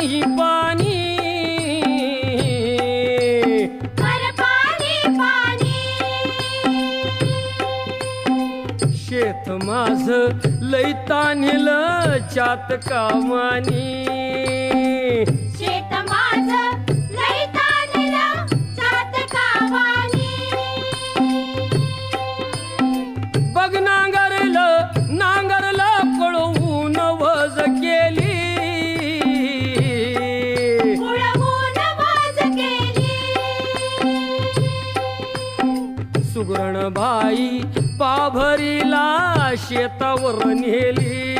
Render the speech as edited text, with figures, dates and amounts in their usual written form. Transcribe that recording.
पाणी पाणी शेत माझ लई तान्हिलं चात कामानी शेत माझ लई तान्हिलं चात कामानी बघ नांगरलं पळवून वज केली उडवून वाज केली सुगरण बाई पाभरीला शेतावर नेली